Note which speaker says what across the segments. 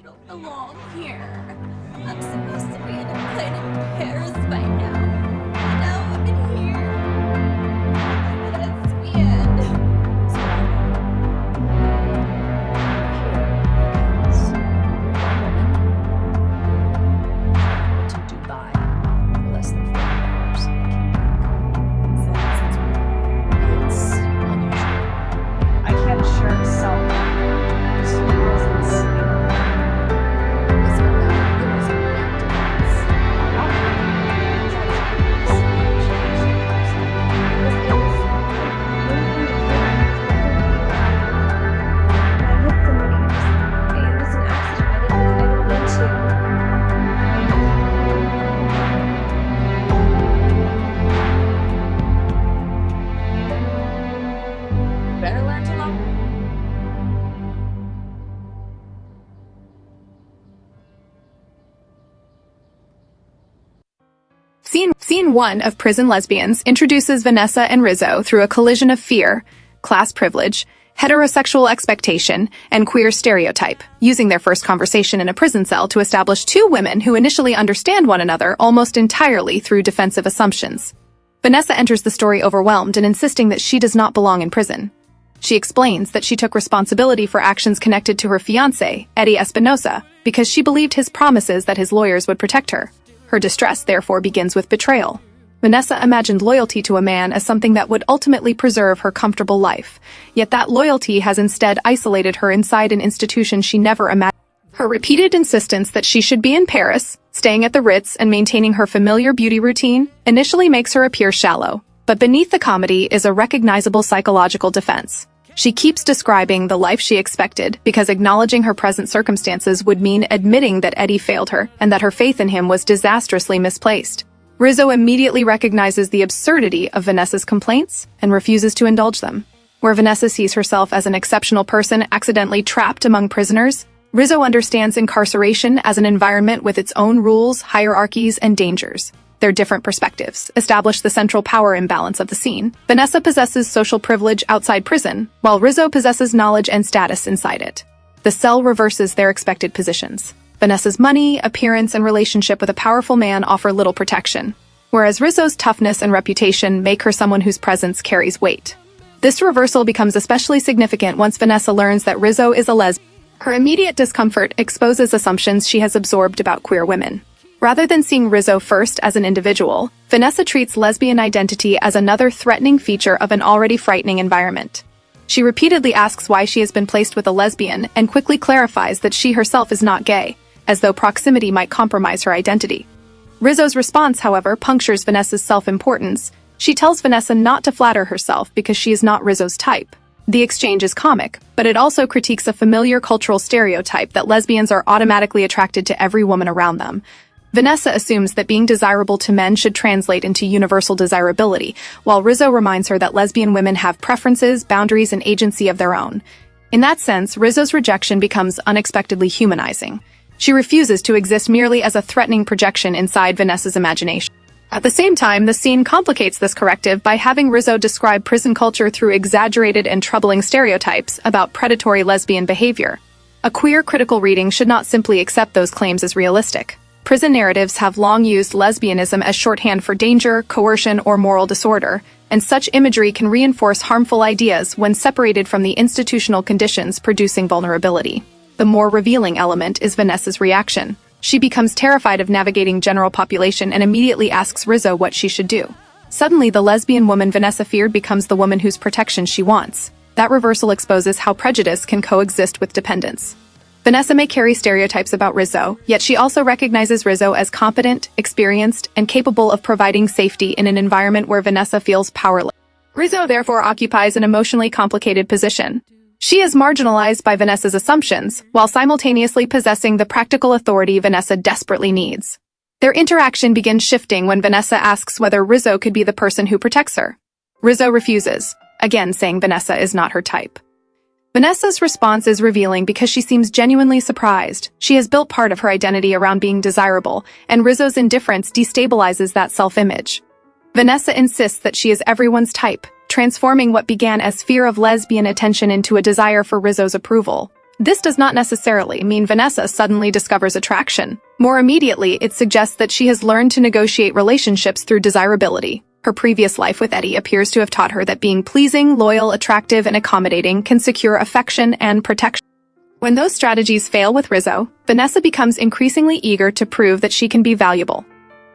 Speaker 1: don't belong here. I'm supposed to be in a planet Paris by now. And now I'm in here. I'm a lesbian.
Speaker 2: To Dubai for less than $40. It's unusual.
Speaker 3: I can't assure cellmate.
Speaker 2: Better learn to love.
Speaker 4: Scene 1 of Prison Lesbians introduces Vanessa and Rizzo through a collision of fear, class privilege, heterosexual expectation, and queer stereotype, using their first conversation in a prison cell to establish two women who initially understand one another almost entirely through defensive assumptions. Vanessa enters the story overwhelmed and insisting that she does not belong in prison. She explains that she took responsibility for actions connected to her fiancé, Eddie Espinosa, because she believed his promises that his lawyers would protect her. Her distress, therefore, begins with betrayal. Vanessa imagined loyalty to a man as something that would ultimately preserve her comfortable life, yet that loyalty has instead isolated her inside an institution she never imagined. Her repeated insistence that she should be in Paris, staying at the Ritz and maintaining her familiar beauty routine, initially makes her appear shallow. But beneath the comedy is a recognizable psychological defense. She keeps describing the life she expected because acknowledging her present circumstances would mean admitting that Eddie failed her and that her faith in him was disastrously misplaced. Rizzo immediately recognizes the absurdity of Vanessa's complaints and refuses to indulge them. Where Vanessa sees herself as an exceptional person accidentally trapped among prisoners, Rizzo understands incarceration as an environment with its own rules, hierarchies, and dangers. Their different perspectives establish the central power imbalance of the scene. Vanessa possesses social privilege outside prison, while Rizzo possesses knowledge and status inside it. The cell reverses their expected positions. Vanessa's money, appearance, and relationship with a powerful man offer little protection, whereas Rizzo's toughness and reputation make her someone whose presence carries weight. This reversal becomes especially significant once Vanessa learns that Rizzo is a lesbian. Her immediate discomfort exposes assumptions she has absorbed about queer women. Rather than seeing Rizzo first as an individual, Vanessa treats lesbian identity as another threatening feature of an already frightening environment. She repeatedly asks why she has been placed with a lesbian and quickly clarifies that she herself is not gay, as though proximity might compromise her identity. Rizzo's response, however, punctures Vanessa's self-importance. She tells Vanessa not to flatter herself because she is not Rizzo's type. The exchange is comic, but it also critiques a familiar cultural stereotype that lesbians are automatically attracted to every woman around them. Vanessa assumes that being desirable to men should translate into universal desirability, while Rizzo reminds her that lesbian women have preferences, boundaries, and agency of their own. In that sense, Rizzo's rejection becomes unexpectedly humanizing. She refuses to exist merely as a threatening projection inside Vanessa's imagination. At the same time, the scene complicates this corrective by having Rizzo describe prison culture through exaggerated and troubling stereotypes about predatory lesbian behavior. A queer critical reading should not simply accept those claims as realistic. Prison narratives have long used lesbianism as shorthand for danger, coercion, or moral disorder, and such imagery can reinforce harmful ideas when separated from the institutional conditions producing vulnerability. The more revealing element is Vanessa's reaction. She becomes terrified of navigating general population and immediately asks Rizzo what she should do. Suddenly, the lesbian woman Vanessa feared becomes the woman whose protection she wants. That reversal exposes how prejudice can coexist with dependence. Vanessa may carry stereotypes about Rizzo, yet she also recognizes Rizzo as competent, experienced, and capable of providing safety in an environment where Vanessa feels powerless. Rizzo therefore occupies an emotionally complicated position. She is marginalized by Vanessa's assumptions, while simultaneously possessing the practical authority Vanessa desperately needs. Their interaction begins shifting when Vanessa asks whether Rizzo could be the person who protects her. Rizzo refuses, again saying Vanessa is not her type. Vanessa's response is revealing because she seems genuinely surprised. She has built part of her identity around being desirable, and Rizzo's indifference destabilizes that self-image. Vanessa insists that she is everyone's type, transforming what began as fear of lesbian attention into a desire for Rizzo's approval. This does not necessarily mean Vanessa suddenly discovers attraction. More immediately, it suggests that she has learned to negotiate relationships through desirability. Her previous life with Eddie appears to have taught her that being pleasing, loyal, attractive, and accommodating can secure affection and protection. When those strategies fail with Rizzo, Vanessa becomes increasingly eager to prove that she can be valuable.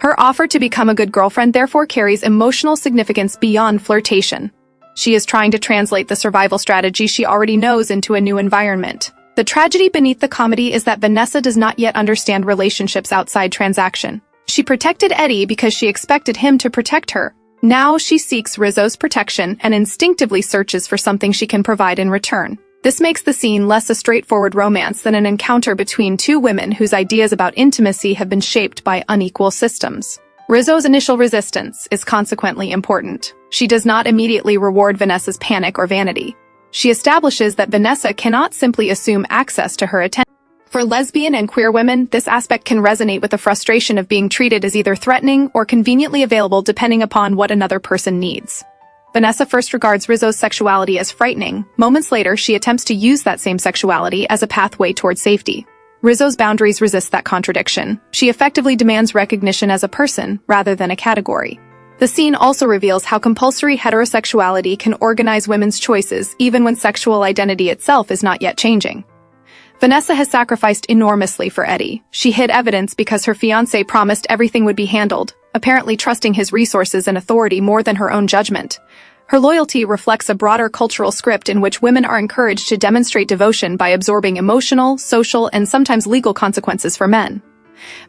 Speaker 4: Her offer to become a good girlfriend therefore carries emotional significance beyond flirtation. She is trying to translate the survival strategy she already knows into a new environment. The tragedy beneath the comedy is that Vanessa does not yet understand relationships outside transaction. She protected Eddie because she expected him to protect her. Now she seeks Rizzo's protection and instinctively searches for something she can provide in return. This makes the scene less a straightforward romance than an encounter between two women whose ideas about intimacy have been shaped by unequal systems. Rizzo's initial resistance is consequently important. She does not immediately reward Vanessa's panic or vanity. She establishes that Vanessa cannot simply assume access to her attention. For lesbian and queer women, this aspect can resonate with the frustration of being treated as either threatening or conveniently available depending upon what another person needs. Vanessa first regards Rizzo's sexuality as frightening. Moments later, she attempts to use that same sexuality as a pathway toward safety. Rizzo's boundaries resist that contradiction. She effectively demands recognition as a person rather than a category. The scene also reveals how compulsory heterosexuality can organize women's choices even when sexual identity itself is not yet changing. Vanessa has sacrificed enormously for Eddie. She hid evidence because her fiancé promised everything would be handled, apparently trusting his resources and authority more than her own judgment. Her loyalty reflects a broader cultural script in which women are encouraged to demonstrate devotion by absorbing emotional, social, and sometimes legal consequences for men.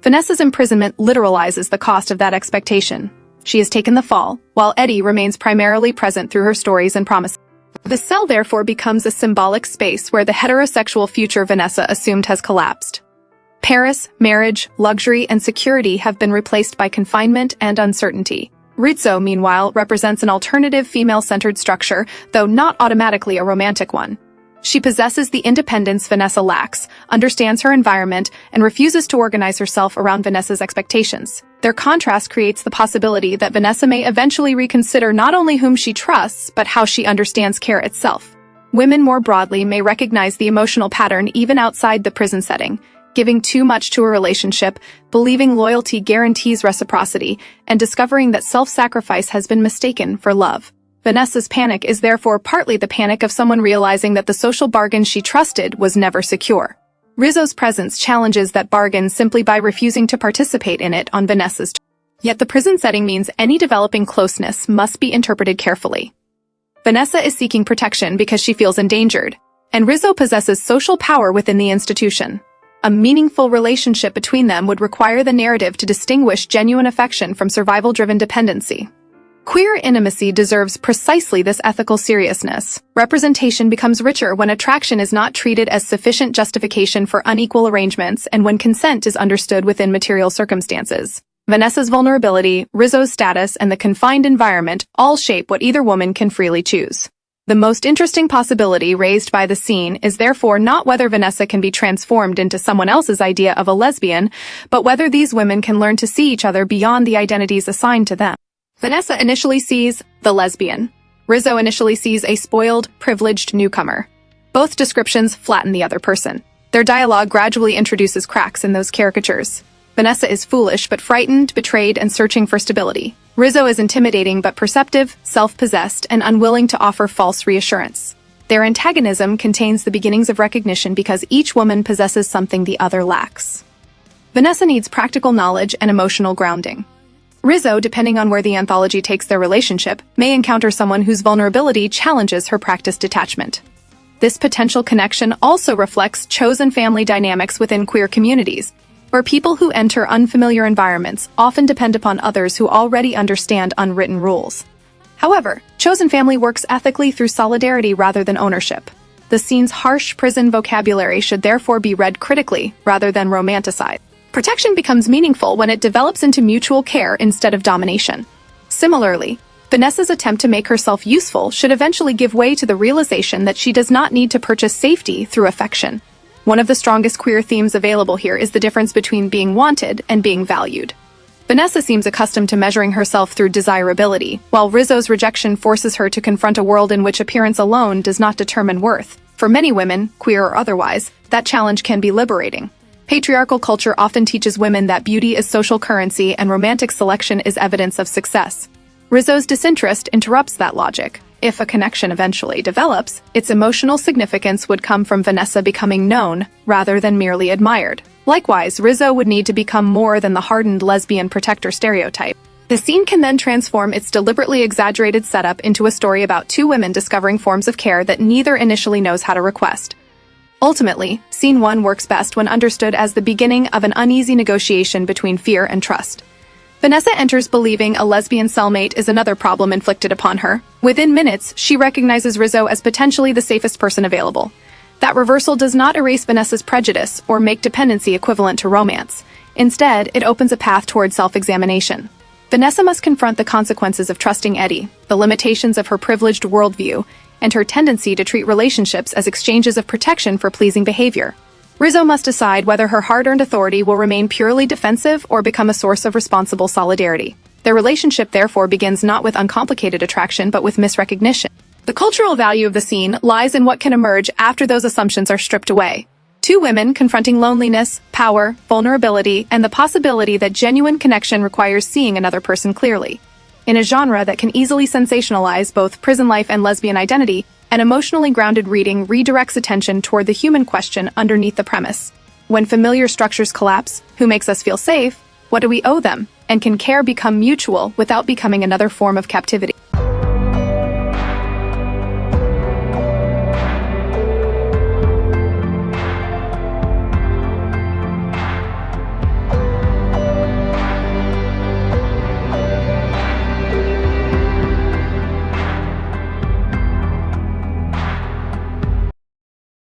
Speaker 4: Vanessa's imprisonment literalizes the cost of that expectation. She has taken the fall, while Eddie remains primarily present through her stories and promises. The cell therefore becomes a symbolic space where the heterosexual future Vanessa assumed has collapsed. Paris, marriage, luxury, and security have been replaced by confinement and uncertainty. Rizzo, meanwhile, represents an alternative female-centered structure, though not automatically a romantic one. She possesses the independence Vanessa lacks, understands her environment, and refuses to organize herself around Vanessa's expectations. Their contrast creates the possibility that Vanessa may eventually reconsider not only whom she trusts, but how she understands care itself. Women more broadly may recognize the emotional pattern even outside the prison setting, giving too much to a relationship, believing loyalty guarantees reciprocity, and discovering that self-sacrifice has been mistaken for love. Vanessa's panic is therefore partly the panic of someone realizing that the social bargain she trusted was never secure. Rizzo's presence challenges that bargain simply by refusing to participate in it on Vanessa's terms. Yet the prison setting means any developing closeness must be interpreted carefully. Vanessa is seeking protection because she feels endangered, and Rizzo possesses social power within the institution. A meaningful relationship between them would require the narrative to distinguish genuine affection from survival-driven dependency. Queer intimacy deserves precisely this ethical seriousness. Representation becomes richer when attraction is not treated as sufficient justification for unequal arrangements and when consent is understood within material circumstances. Vanessa's vulnerability, Rizzo's status, and the confined environment all shape what either woman can freely choose. The most interesting possibility raised by the scene is therefore not whether Vanessa can be transformed into someone else's idea of a lesbian, but whether these women can learn to see each other beyond the identities assigned to them. Vanessa initially sees the lesbian. Rizzo initially sees a spoiled, privileged newcomer. Both descriptions flatten the other person. Their dialogue gradually introduces cracks in those caricatures. Vanessa is foolish but frightened, betrayed, and searching for stability. Rizzo is intimidating but perceptive, self-possessed, and unwilling to offer false reassurance. Their antagonism contains the beginnings of recognition because each woman possesses something the other lacks. Vanessa needs practical knowledge and emotional grounding. Rizzo, depending on where the anthology takes their relationship, may encounter someone whose vulnerability challenges her practiced detachment. This potential connection also reflects chosen family dynamics within queer communities, where people who enter unfamiliar environments often depend upon others who already understand unwritten rules. However, chosen family works ethically through solidarity rather than ownership. The scene's harsh prison vocabulary should therefore be read critically rather than romanticized. Protection becomes meaningful when it develops into mutual care instead of domination. Similarly, Vanessa's attempt to make herself useful should eventually give way to the realization that she does not need to purchase safety through affection. One of the strongest queer themes available here is the difference between being wanted and being valued. Vanessa seems accustomed to measuring herself through desirability, while Rizzo's rejection forces her to confront a world in which appearance alone does not determine worth. For many women, queer or otherwise, that challenge can be liberating. Patriarchal culture often teaches women that beauty is social currency and romantic selection is evidence of success. Rizzo's disinterest interrupts that logic. If a connection eventually develops, its emotional significance would come from Vanessa becoming known rather than merely admired. Likewise, Rizzo would need to become more than the hardened lesbian protector stereotype. The scene can then transform its deliberately exaggerated setup into a story about two women discovering forms of care that neither initially knows how to request. Ultimately, Scene 1 works best when understood as the beginning of an uneasy negotiation between fear and trust. Vanessa enters believing a lesbian cellmate is another problem inflicted upon her. Within minutes, she recognizes Rizzo as potentially the safest person available. That reversal does not erase Vanessa's prejudice or make dependency equivalent to romance. Instead, it opens a path toward self-examination. Vanessa must confront the consequences of trusting Eddie, the limitations of her privileged worldview, and her tendency to treat relationships as exchanges of protection for pleasing behavior. Rizzo must decide whether her hard-earned authority will remain purely defensive or become a source of responsible solidarity. Their relationship therefore begins not with uncomplicated attraction but with misrecognition. The cultural value of the scene lies in what can emerge after those assumptions are stripped away. Two women confronting loneliness, power, vulnerability, and the possibility that genuine connection requires seeing another person clearly. In a genre that can easily sensationalize both prison life and lesbian identity, an emotionally grounded reading redirects attention toward the human question underneath the premise. When familiar structures collapse, who makes us feel safe? What do we owe them? And can care become mutual without becoming another form of captivity?